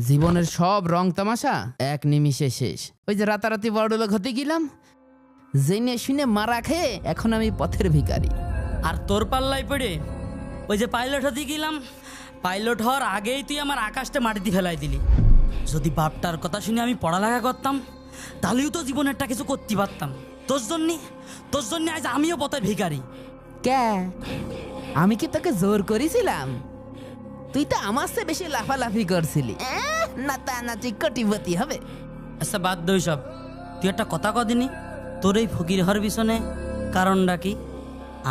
জীবনের সব রং তামাশা এক নিমিষে শেষ। ওই যে রাতারাতি বড়লোক হতে গেলাম, জেনে শুনে মারা খেয়ে এখন আমি পথের ভিখারি। আর তোর পাল্লাই পড়ে ওই যে পাইলট হতে গেলাম, পাইলট হওয়ার আগেই তুই আমার আকাশটা মাটিতে ফেলাই দিলি। যদি বাপটার কথা শুনে আমি পড়ালেখা করতাম তাহলেও তো জীবনে একটা কিছু করতে পারতাম। তোর জন্য আজ আমিও পথের ভিখারি। কে? আমি কি তোকে জোর করেছিলাম? তুই তো আমার চেয়ে বেশি লাফালাফি করছিলি। নাচানাচি কোটিপতি হবে। আচ্ছা বাদ দে সব, তুই একটা কথা কদিনি, তোর এই ফকির হওয়ার পিছনে কারণটা কি?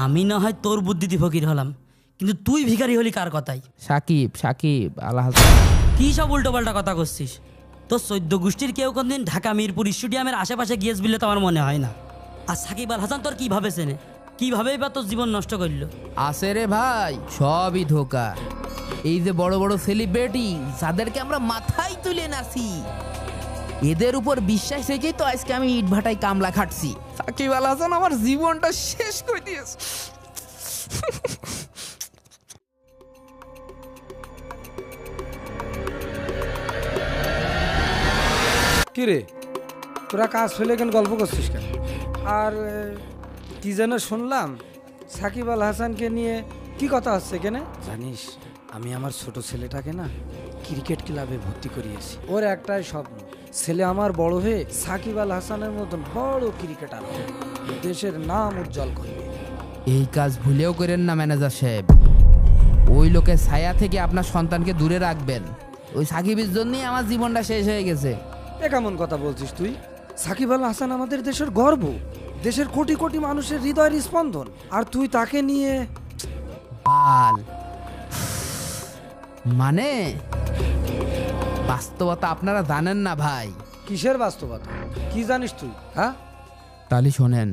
আমি না হয় তোর বুদ্ধিতে ফকির হলাম, কিন্তু তুই ভিখারি হলি কার কথাই? সাকিব আল্লাহ। কি সব উল্টো পাল্টা কথা করছিস? তোর 14 গোষ্ঠীর কেউ কোনদিন ঢাকা মিরপুর স্টেডিয়ামের আশেপাশে গিয়েছ বলে তো আমার মনে হয় না। আর সাকিব আল হাসান তোর কিভাবে চেনে? কিভাবেই বা তোর জীবন নষ্ট করলো? আসে রে ভাই, সবই ধোকা। এই যে বড় বড় সেলিব্রিটি যাদেরকে আমরা মাথায় তুলে নাচি, এদের উপর বিশ্বাস রেখেই তো আজকে আমি ইট ভাটায় কামলা খাটছি। সাকিব আল হাসান আমার জীবনটা শেষ করে দিয়েছে। কি রে, তোরা কাজ ফেলে কেন গল্প করছিস কেন? আর কি যেন শুনলাম সাকিব আল হাসানকে নিয়ে কি কথা হচ্ছে কেনে জানিস? আমি আমার ছোট ছেলেটাকে না ক্রিকেট ক্লাবে ভর্তি করিয়েছি। ওর একটাই স্বপ্ন, ছেলে আমার বড় হয়ে সাকিব আল হাসানের মতন বড় ক্রিকেটার হবে, দেশের নাম উজ্জ্বল করবে। এই কাজ ভুলেও করেন না ম্যানেজার সাহেব। ওই লোকের ছায়া থেকে আপনার সন্তানকে দূরে রাখবেন। ওই সাকিবের জন্যই আমার জীবনটা শেষ হয়ে গেছে। এ কেমন কথা বলছিস তুই? সাকিব আল হাসান আমাদের দেশের গর্ব, দেশের কোটি কোটি মানুষের হৃদয়ের স্পন্দন, আর তুই তাকে নিয়ে বাল মানে বাস্তবতা আপনারা জানেন না ভাই। কিসের বাস্তবতা? কি জানিস তুই? হ্যাঁ, তাহলে শোনেন।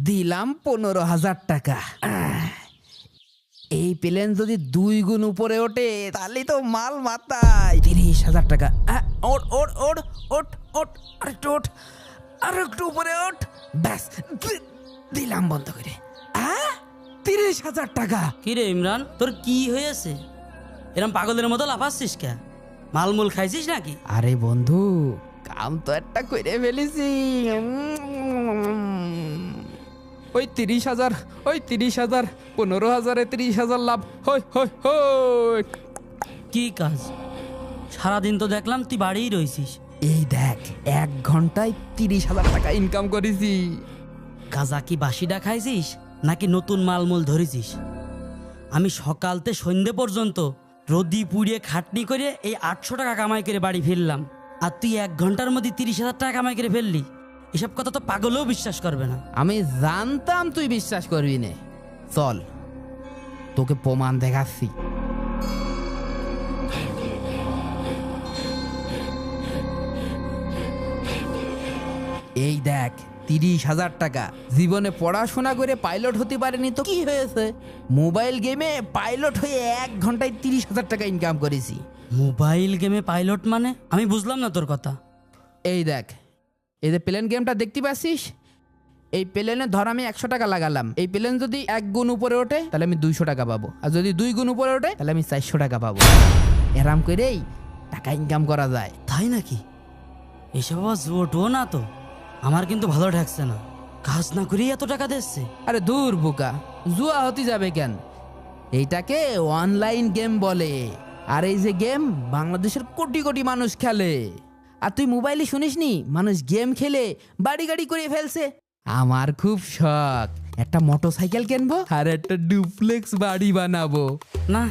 দিলাম 15,000 টাকা। এই প্লেন যদি 2 গুণ উপরে ওঠে তাহলে তো মাল মাথায়। 30,000 টাকা। ওঠ ওঠ ওঠ ওঠ ওঠ, আরেকটু ওঠ, আর একটু উপরে ওঠ। ব্যাস, দিলাম বন্ধ করে। 30,000 টাকা। কি রে ইমরান, তোর কি হয়েছে? এরম পাগলের মতো লাফাচ্ছিস কে? মালমূল খাইছিস নাকি? আরে বন্ধু, কাম তো একটা করে ফেলেছি। ওই 30,000, 15,000-এ 30,000 লাভ। হই হই হই। কি কাজ? সারাদিন তো দেখলাম তুই বাড়িই রইছিস। এই দেখ, 1 ঘন্টায় 30,000 টাকা ইনকাম করেছি। গাজা কি বাসিটা খাইছিস নাকি নতুন মালমূল ধরেছিস? আমি সকালতে সন্ধ্যে পর্যন্ত রোদি পুড়িয়ে খাটনি করে এই 800 টাকা কামাই করে বাড়ি ফিরলাম, আর তুই 1 ঘন্টার মধ্যে 30,000 টাকা কামাই করে ফেললি? এসব কথা তো পাগলেও বিশ্বাস করবে না। আমি জানতাম তুই বিশ্বাস করবি না। চল, তোকে প্রমাণ দেখাচ্ছি। এই দেখ, 30,000 টাকা। জীবনে পড়াশোনা করে পাইলট হতে পারেনি তো কি হয়েছে? মোবাইল গেমে পাইলট হয়ে 1 ঘন্টায় 30,000 টাকা ইনকাম করেছি। মোবাইল গেমে পাইলট মানে? আমি বুঝলাম না তোর কথা। এই দেখ, এই যে প্লেন গেমটা দেখতে পাচ্ছিস, এই প্লেনে ধর আমি 100 টাকা লাগালাম। এই প্লেন যদি 1 গুণ উপরে ওঠে তাহলে আমি 200 টাকা পাবো, আর যদি 2 গুণ উপরে ওঠে তাহলে আমি 400 টাকা পাবো। এরাম করেই টাকা ইনকাম করা যায়। তাই নাকি? এসব আবার জোটও না তো, আমার কিন্তু ভালো ঠেকছে না। কাজ না করেই এত টাকা দিচ্ছে? আরে দূর বোকা, জুয়া হতে যাবে কেন? এইটাকে অনলাইন গেম বলে। আর এই যে গেম বাংলাদেশের কোটি কোটি মানুষ খেলে। আর তুই মোবাইলে শুনিসনি মানুষ গেম খেলে বাড়ি গাড়ি করে ফেলছে? আমার খুব শখ, একটা মোটরসাইকেল কিনবো আর একটা ডুপ্লেক্স বাড়ি বানাবো। না,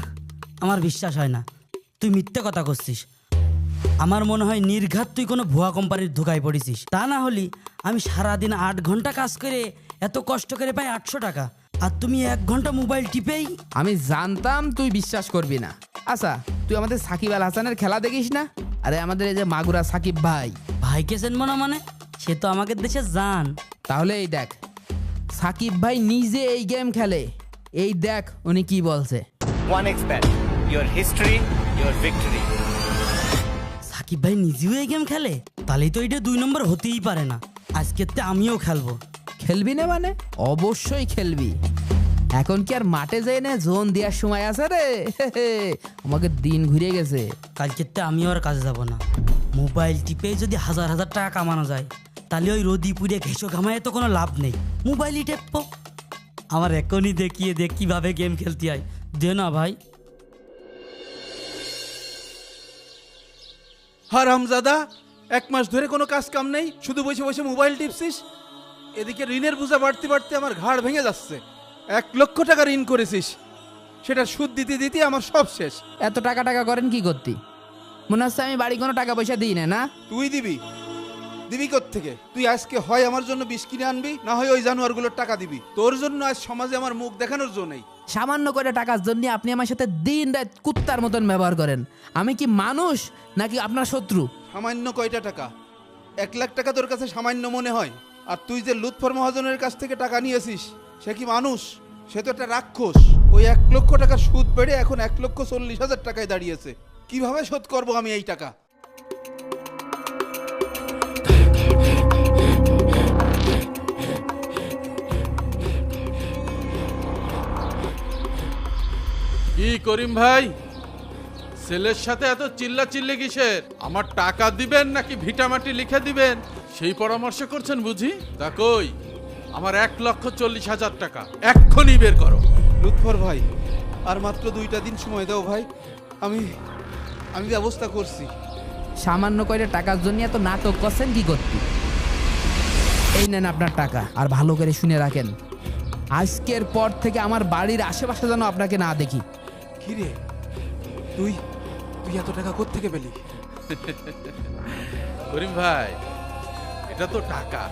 আমার বিশ্বাস হয় না, তুই মিথ্যে কথা করছিস। আমার মনে হয় নির্ঘাত তুই কোনো ভুয়া কোম্পানির ধোকায় পড়েছিস। তা না হলে আমি সারাদিন 8 ঘন্টা কাজ করে এত কষ্ট করে পাই 800 টাকা, আর তুমি 1 ঘন্টা মোবাইল টিপেই। আমি জানতাম তুই বিশ্বাস করবি না। আচ্ছা, তুই আমাদের সাকিব আল হাসানের খেলা দেখিস না? আরে আমাদের এই যে মাগুরা সাকিব ভাই। ভাইকে চেনবো না মানে? সে তো আমাদের দেশে জান। তাহলে এই দেখ, সাকিব ভাই নিজে এই গেম খেলে। এই দেখ উনি কি বলছে। 1xBet, your history, your victory. Shakib ভাই নিজেও এই গেম খেলে? তাহলেই তো এটা 2 নম্বর হতেই পারে না। আজকে আমিও খেলবো। খেলবি না মানে? অবশ্যই খেলবি। এখন কি আর মাঠে যাই না জোন দেওয়ার সময় আছে রে? আমাকে দিন ঘুরে গেছে। কালকে আমিও আর কাজে যাব না। মোবাইল টিপে যদি হাজার হাজার টাকা কামানো যায়, তাহলে ওই রোদি পুড়ে ঘেঁষো ঘামায় তো কোনো লাভ নেই। মোবাইলই টেপো। আমার এখনই দেখিয়ে দেখ কিভাবে গেম খেলতে হয়। দে না ভাই। হারামজাদা, 1 মাস ধরে কোনো কাজ কাম নেই, শুধু বসে বসে মোবাইল টিপছিস। এদিকে ঋণের বোঝা বাড়তে বাড়তে আমার ঘাড় ভেঙে যাচ্ছে। 1 লক্ষ টাকা ঋণ করেছিস, সেটা সুদ দিতে দিতে আমার সব শেষ। এত টাকা টাকা করেন কি করতি? মনে হচ্ছে আমি বাড়ি কোনো টাকা পয়সা দিই না, না? তুই দিবি থেকে? তুই আজকে হয় আমার জন্য বিষ কিনে আনবি, না হয় ওই জানোয়ারগুলোর টাকা দিবি। তোর জন্য আজ সমাজে আমার মুখ দেখানোর জন্য নেই। সামান্য করে টাকার জন্য আপনি আমার সাথে দিন রাত কুত্তার মতন ব্যবহার করেন। আমি কি মানুষ নাকি আপনার শত্রু? সামান্য কয়টা টাকা? 1 লাখ টাকা তোর কাছে সামান্য মনে হয়? আর তুই যে লুৎফর মহাজনের কাছ থেকে টাকা নিয়েছিস, সে কি মানুষ? সে তো একটা রাক্ষস। ওই 1 লক্ষ টাকার সুদ বেড়ে এখন 1,40,000 টাকায় দাঁড়িয়েছে। কিভাবে শোধ করব আমি এই টাকা? কি করিম ভাই, ছেলের সাথে এত চিল্লা চিল্লি কিসের? আমার টাকা দিবেন নাকি ভিটামাটি লিখে দিবেন সেই পরামর্শ করছেন বুঝি? তা কই আমার 1,40,000 টাকা এক্ষুনি বের করো। লুৎফর ভাই, আর মাত্র 2টা দিন সময় দাও ভাই, আমি ব্যবস্থা করছি। সামান্য কয়টা টাকার জন্য এত নাটক করছেন কি করতে? এই নেন আপনার টাকা, আর ভালো করে শুনে রাখেন, আজকের পর থেকে আমার বাড়ির আশেপাশে যেন আপনাকে না দেখি। কি রে, তুই এত টাকা কোত্থেকে পেলি? করিম ভাই, এটা তো টাকা।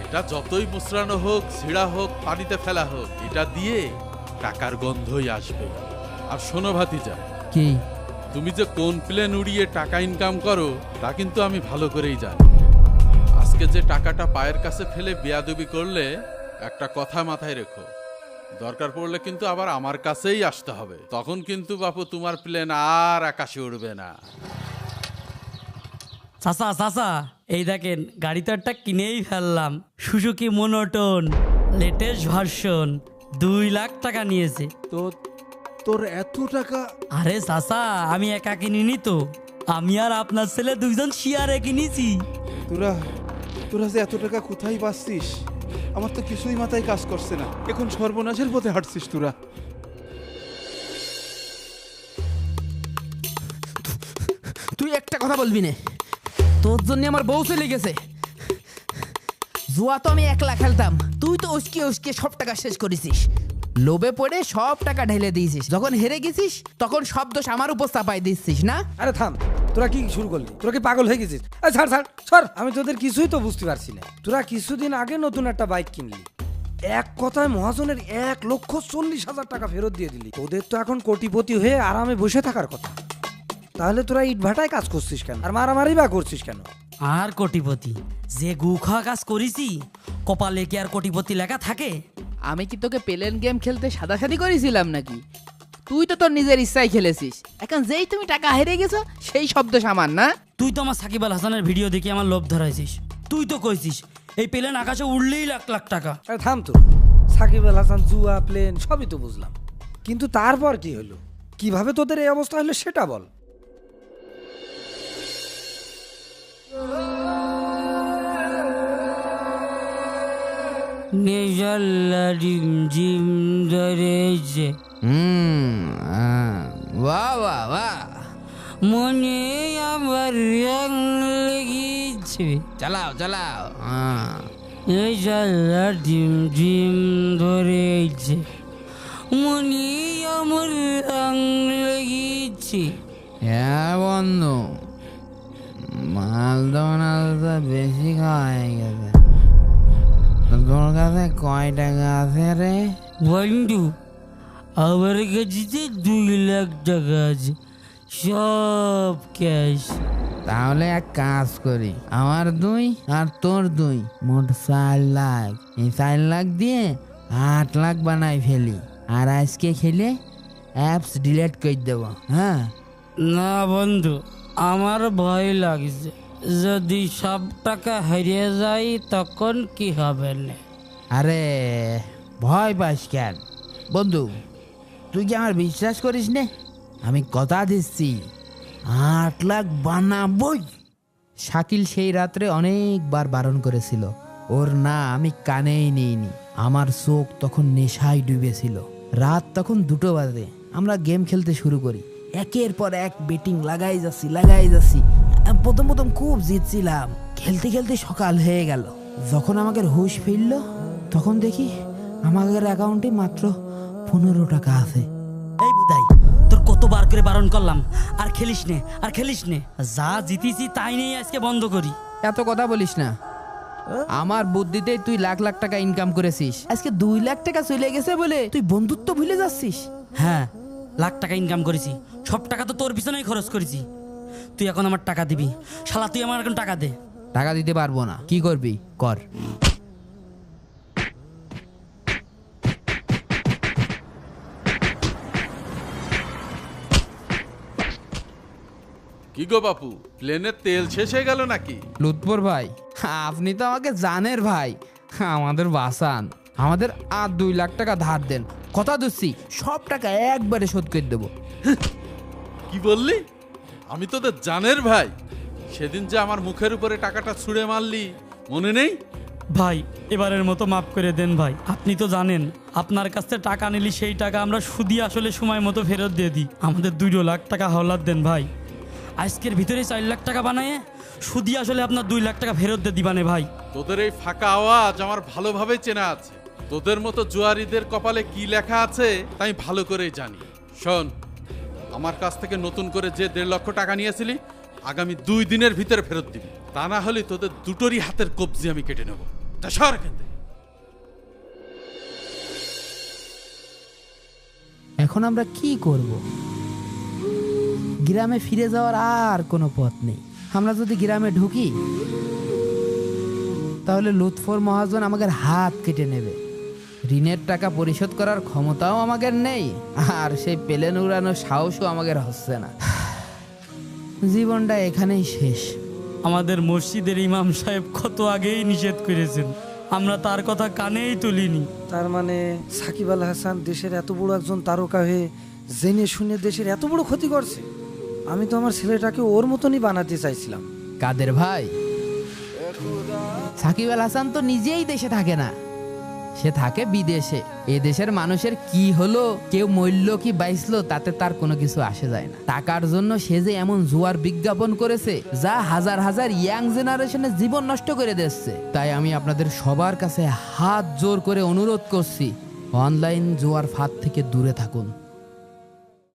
এটা যতই মুচড়ানো হোক, ছিঁড়া হোক, পানিতে ফেলা হোক, এটা দিয়ে টাকার গন্ধই আসবে। আর শোনো ভাতিজা, কি? তুমি যে কোন প্লেন উড়িয়ে টাকা ইনকাম করো তা কিন্তু আমি ভালো করেই জানি। আজকে যে টাকাটা পায়ের কাছে ফেলে বেয়াদবি করলে, একটা কথা মাথায় রেখো, দরকার পড়লে কিন্তু আবার আমার কাছেই আসতে হবে। তখন কিন্তু বাপু তোমার প্লেন আর আকাশে উড়বে না। চাচা চাচা, এই দেখেন গাড়ি তো একটা কিনেই ফেললাম। Suzuki monotone latest version, 2 lakh টাকা নিয়েছে। তো তোর এত টাকা? আরে চাচা, আমি একা কিনিনি তো, আমি আর আপনার ছেলে 2জন শেয়ারে কিনেছি। তোরা যে এত টাকা কোথায় পাচ্ছিস? আমার তো কিছুই মাথায় কাজ করছে না। এখন সর্বনাশের পথে হাঁটছিস তোরা। তুই একটা কথা বলবি না? তোর জন্য আমার বউ চলে গেছে। জুয়া তো আমি 1 লাখ খেলতাম, তুই তো উস্কে সব টাকা শেষ করেছিস। লোভে পড়ে সব টাকা ঢেলে দিয়েছিস। যখন হেরে গেছিস তখন সব দোষ আমার উপর চাপাই দিচ্ছিস না? আরে থাম, তোরা কি শুরু করলি? তোরা কি পাগল হয়ে গেছিস? ছাড়, আমি তোদের কিছুই তো বুঝতে পারছি না। তোরা কিছুদিন আগে নতুন একটা বাইক কিনলি, এক কথায় মহাজনের 1,40,000 টাকা ফেরত দিয়ে দিলি। তোদের তো এখন কোটিপতি হয়ে আরামে বসে থাকার কথা। তাহলে তোরা ইট ভাটায় কাজ করছিস কেন, আর মারামারি বা করছিস কেন? আর কোটিপতি যে গু খাওয়া কাজ করেছি, কপালে কি আর কোটিপতি লেখা থাকে? আমি কি তোকে প্লেন গেম খেলতে সাদাসাদি করেছিলাম নাকি? তুই তো তোর নিজের ইচ্ছায় খেলেছিস। এখন যেই তুমি টাকা হেরে গেছো সেই শব্দ সামান না? তুই তো আমার সাকিব আল হাসানের ভিডিও দেখে আমার লোভ ধরাইছিস। তুই তো কইছিস এই প্লেন আকাশে উড়লেই লাখ লাখ টাকা। আরে থাম তো, সাকিব আল হাসান, জুয়া, প্লেন সবই তো বুঝলাম, কিন্তু তারপর কি হলো? কিভাবে তোদের এই অবস্থা হলো সেটা বল। নেজাল্লা ডিম জিম ধরেছে, বাহ বাহ বাহ, মনে আবার রং লেগেছে। চালাও চালাও। নেজাল্লা ডিম জিম ধরেছে, মনে আমার রং লেগেছে। হ্যাঁ বন্ধু, মালদা বেশি খাওয়া হয়ে গেছে। তোর কাছে কয় টাকা আছে রে? বন্ধু, আমার কাছে 2 লাখ টাকা আছে, সব ক্যাশ। তাহলে এক কাজ করি, আমার 2 আর তোর 2, মোট 4 লাখ। এই 4 লাখ দিয়ে 8 লাখ বানাই ফেলি, আর আজকে খেলে অ্যাপস ডিলিট করে দেবো। হ্যাঁ, না বন্ধু, আমার ভয় লাগছে, যদি সব টাকা হারিয়ে যায় তখন কি হবে না? আরে ভয় পাস কেন বন্ধু? তুই কি আমার বিশ্বাস করিস নে? আমি কথা দিচ্ছি 8 লাখ বানাবই। শাকিল সেই রাত্রে অনেকবার বারণ করেছিল, ওর না আমি কানেই নিইনি। আমার চোখ তখন নেশায় ডুবেছিল। রাত তখন 2টো বাজে, আমরা গেম খেলতে শুরু করি। একের পর এক বেটিং লাগাই যাচ্ছি। প্রথম খুব জিতছিলাম। খেলতে খেলতে সকাল হয়ে গেল। যখন আমাদের হুঁশ ফিরল তখন দেখি আমাদের অ্যাকাউন্টে মাত্র 15 টাকা আছে। এই বুদাই, তোর কতবার করে বারণ করলাম, আর খেলিস নে। যা জিতিছি তাই নিয়ে আজকে বন্ধ করি। এত কথা বলিস না, আমার বুদ্ধিতেই তুই লাখ লাখ টাকা ইনকাম করেছিস। আজকে 2 লাখ টাকা চলে গেছে বলে তুই বন্ধুত্ব ভুলে যাচ্ছিস? হ্যাঁ, লাখ টাকা ইনকাম করেছি, সব টাকা তো তোর পিছনেই খরচ করেছি। তুই এখন আমার টাকা দিবি। শালা তুই আমার এখন টাকা দে। টাকা দিতে পারবো না। কি করবি কর। কি গো বাপু, প্লেনের তেল শেষ হয়ে গেল নাকি? লুৎফর ভাই, আপনি তো আমাকে জানের ভাই, আমাদের বাসান। আমাদের আর 2 লাখ টাকা ধার দেন, কথা দিচ্ছি সব টাকা একবারে শোধ করে দেবো। কি বললি? আমি তোদের জানের ভাই? সেদিন যে আমার মুখের উপরে টাকাটা ছুঁড়ে মারলি, মনে নেই? ভাই, এবারের মতো মাফ করে দেন ভাই। আপনি তো জানেন, আপনার কাছ থেকে টাকা নিলি সেই টাকা আমরা সুদি আসলে সময় মতো ফেরত দিয়ে দিই। আমাদের 2 লাখ টাকা হাওলাত দেন ভাই। আজকের ভিতরে 4 লাখ টাকা বানায় সুদি আসলে আপনার 2 লাখ টাকা ফেরত দিয়ে দিবানে ভাই। তোদের এই ফাঁকা আওয়াজ আমার ভালোভাবে চেনা আছে। তোদের মতো জুয়ারিদের কপালে কি লেখা আছে তাই ভালো করেই জানি। শোন, আমার কাছ থেকে নতুন করে যে 1.5 লক্ষ টাকা নিয়েছিলি, আগামী 2 দিনের ভিতরে ফেরত দিবি। তা না হলে তোদের দুটোরই হাতের কবজি আমি কেটে নেব। তা সর এখান থেকে। এখন আমরা কি করব? গ্রামে ফিরে যাওয়ার আর কোনো পথ নেই। আমরা যদি গ্রামে ঢুকি তাহলে লুৎফর মহাজন আমাদের হাত কেটে নেবে। ঋণের টাকা পরিশোধ করার ক্ষমতাও আমাদের নেই, আর সেই প্লেন উড়ানোর সাহসও আমাদের হচ্ছে না। জীবনটা এখানেই শেষ। আমাদের মসজিদের ইমাম সাহেব কত আগেই নিষেধ করেছেন, আমরা তার কথা কানেই তুলিনি। তার মানে সাকিব আল হাসান দেশের এত বড় একজন তারকা হয়ে জেনে শুনে দেশের এত বড় ক্ষতি করছে? আমি তো আমার ছেলেটাকে ওর মতনই বানাতে চাইছিলাম। কাদের ভাই, সাকিব আল হাসান তো নিজেই দেশে থাকে না, সে থাকে বিদেশে। এ দেশের মানুষের কি হলো, কেউ মরল কি বাইসলো, তাতে তার কোনো কিছু আসে যায় না। টাকার জন্য সে যে এমন জুয়ার বিজ্ঞাপন করেছে যা হাজার হাজার ইয়াং জেনারেশনের জীবন নষ্ট করে দিচ্ছে। তাই আমি আপনাদের সবার কাছে হাত জোর করে অনুরোধ করছি, অনলাইন জুয়ার ফাঁদ থেকে দূরে থাকুন।